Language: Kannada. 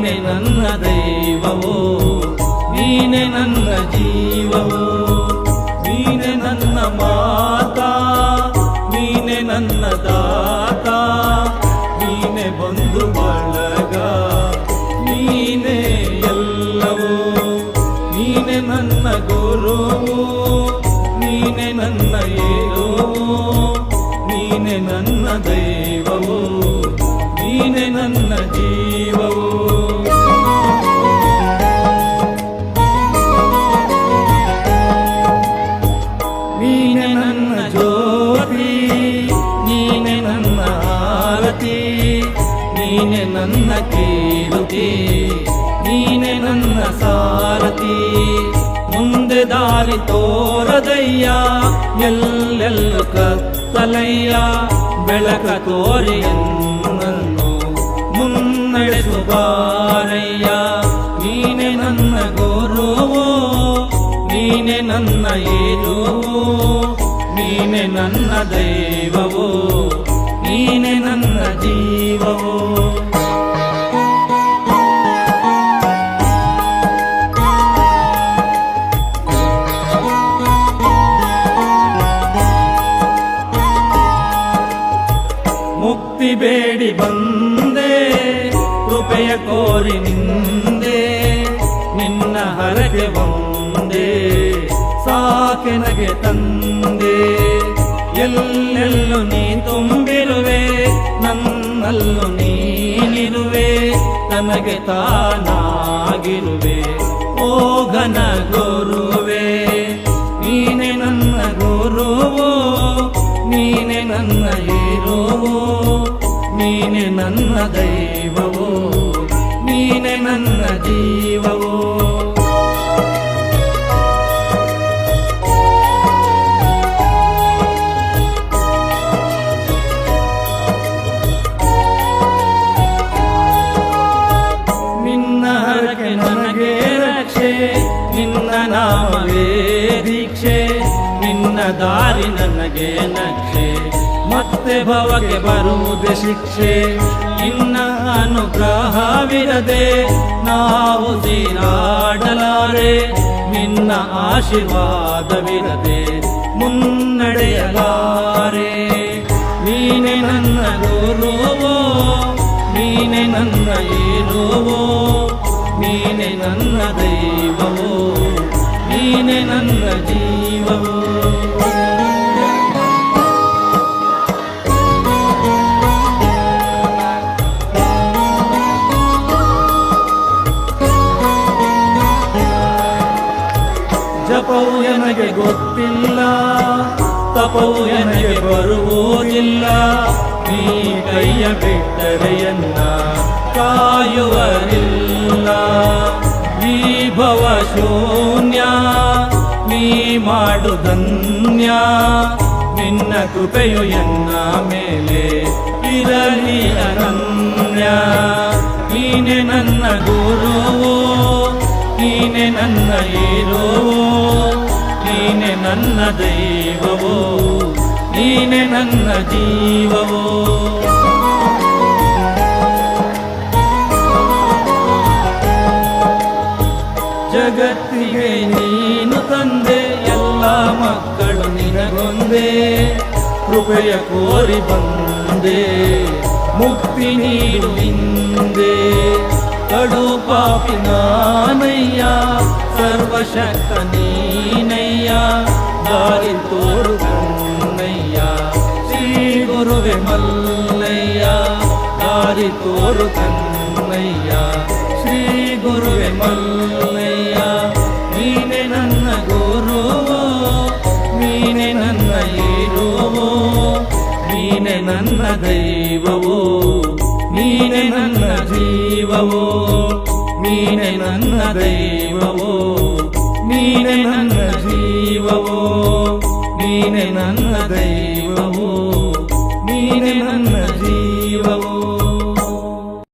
ನೀನೆ ನನ್ನ ದೈವವೋ, ನೀನೆ ನನ್ನ ಜೀವವೋ, ನೀನೆ ನನ್ನ ಮಾತಾ, ನೀನೆ ನನ್ನ ದಾತ, ನೀನೆ ಬಂಧು ಬಳಗ, ನೀನೆ ಎಲ್ಲವೋ, ನೀನೆ ನನ್ನ ಗುರುವು, ನೀನೆ ನನ್ನ ಏರುವು, ನೀನೆ ನನ್ನ ದೈವವು, ನೀನೆ ನನ್ನ ಜೀವವು. ನೀನೆ ನನ್ನ ಜ್ಯೋತಿ, ನೀನೆ ನನ್ನ ಆರತಿ, ನೀನೆ ನನ್ನ ಕೀರ್ತಿ, ನೀನೆ ನನ್ನ ಸಾರಥಿ. ಮುಂದೆ ದಾರಿ ತೋರದಯ್ಯ, ಎಲ್ಲೆಲ್ಲೂ ಕತ್ತಲಯ್ಯ, ಬೆಳಕ ತೋರಿ ನನ್ನನ್ನು ಮುನ್ನಡೆಸು ಬಾರಯ್ಯ. ನೀನೆ ನನ್ನ ಗುರುವು, ನೀನೆ ನನ್ನ ಏರುವು, ನೀನೆ ನನ್ನ ದೈವವು, ನೀನೆ ನನ್ನ ಜೀವವು. ಮುಕ್ತಿ ಬೇಡಿ ಬಂದೆ, ಕೃಪೆಯ ಕೋರಿ ನಿಂದೆ, ನಿನ್ನ ಹರಕೆ ಒಂದೇ ಸಾಕೆನಗೆ ತಂದೆ. ಎಲ್ಲೆಲ್ಲೂ ನೀ ತುಂಬಿರುವೆ, ನನ್ನಲ್ಲೂ ನೀನಿರುವೆ, ನನಗೆ ತಾನಾಗಿರುವೆ ಓ ಘನ ಗುರುವೆ. ನೀನೆ ನನ್ನ ಗುರುವು, ನೀನೆ ನನ್ನ ಏರುವು, ನೀನೆ ನನ್ನ ದೈವವು, ನೀನೆ ನನ್ನ ಜೀವವು. ನಿನ್ನ ಹರಕೆ ನನಗೆ ರಕ್ಷೆ, ನಿನ್ನ ನಾಮವೇ ದೀಕ್ಷೆ, ನಿನ್ನ ದಾರಿ ನನಗೆ ನಕ್ಷೆ, ಮತ್ತೆ ಭವಕ್ಕೆ ಬರುವುದೇ ಶಿಕ್ಷೆ. ನಿನ್ನ ಅನುಗ್ರಹವಿರದೆ ನಾವು ತೀರಾಡಲಾರೆ, ನಿನ್ನ ಆಶೀರ್ವಾದವಿರದೆ ಮುನ್ನಡೆಯಲಾರೆ. ನೀನೆ ನನ್ನ ಗುರುವೋ, ನೀನೆ ನನ್ನ ಏರುವೋ, ನೀನೆ ನನ್ನ ದೈವವೋ, ನೀನೆ ನನ್ನ ಜೀವವೋ. ಜಪವು ನನಗೆ ಗೊತ್ತಿಲ್ಲ, ತಪವು ನನಗೆ ಬರುವುದಿಲ್ಲ, ನೀ ಕೈಯ ಬಿಟ್ಟರೆಯನ್ನ ಕಾಯುವರಿಲ್ಲ. ಈ ಭವ ಶೂನ್ಯ ನೀ ಮಾಡುಧನ್ಯ, ನಿನ್ನ ಕೃಪೆಯು ಎನ್ನ ಮೇಲೆ ಇರಲಿ ಅನನ್ಯ. ನೀನೆ ನನ್ನ ಗುರುವು, ನೀನೆ ನನ್ನ ಏರುವು, ನೀನೆ ನನ್ನ ದೈವವೋ, ನೀನೆ ನನ್ನ ಜೀವವೋ. ಜಗತ್ತಿಗೆ ನೀನು ತಂದೆ, ಎಲ್ಲ ಮಕ್ಕಳು ನಿನಗೊಂದೇ, ಕೃಪೆಯ ಕೋರಿ ಬಂದೆ, ಮುಕ್ತಿ ನೀಡು ಹಿಂದೆ. ಕಡು ಪಾಪಿ ನಾನಯ್ಯ, ಸರ್ವಶಕ್ತ ನೀನಯ್ಯ, ದಾರಿ ತೋರು ಕನ್ನಯ್ಯ, ಶ್ರೀ ಗುರುವೆ ಮಲ್ಲಯ್ಯ, ದಾರಿ ತೋರು ಕನ್ನಯ್ಯ, ಶ್ರೀ ಗುರುವೆ ಮಲ್ಲಯ್ಯ. ನೀನೆ ನನ್ನ ಗುರುವೋ, ನೀನೆ ನನ್ನ ಏರುವೋ, ನೀನೆ ನನ್ನ ದೈವವೋ, ನೀನೆ ನನ್ನ ಜೀವವೋ, ನೀನೆ ನನ್ನ ದೈವವೋ, ನೀನೆ ನನ್ನ ಜೀವವೋ, ನೀನೆ ನನ್ನ ದೈವ.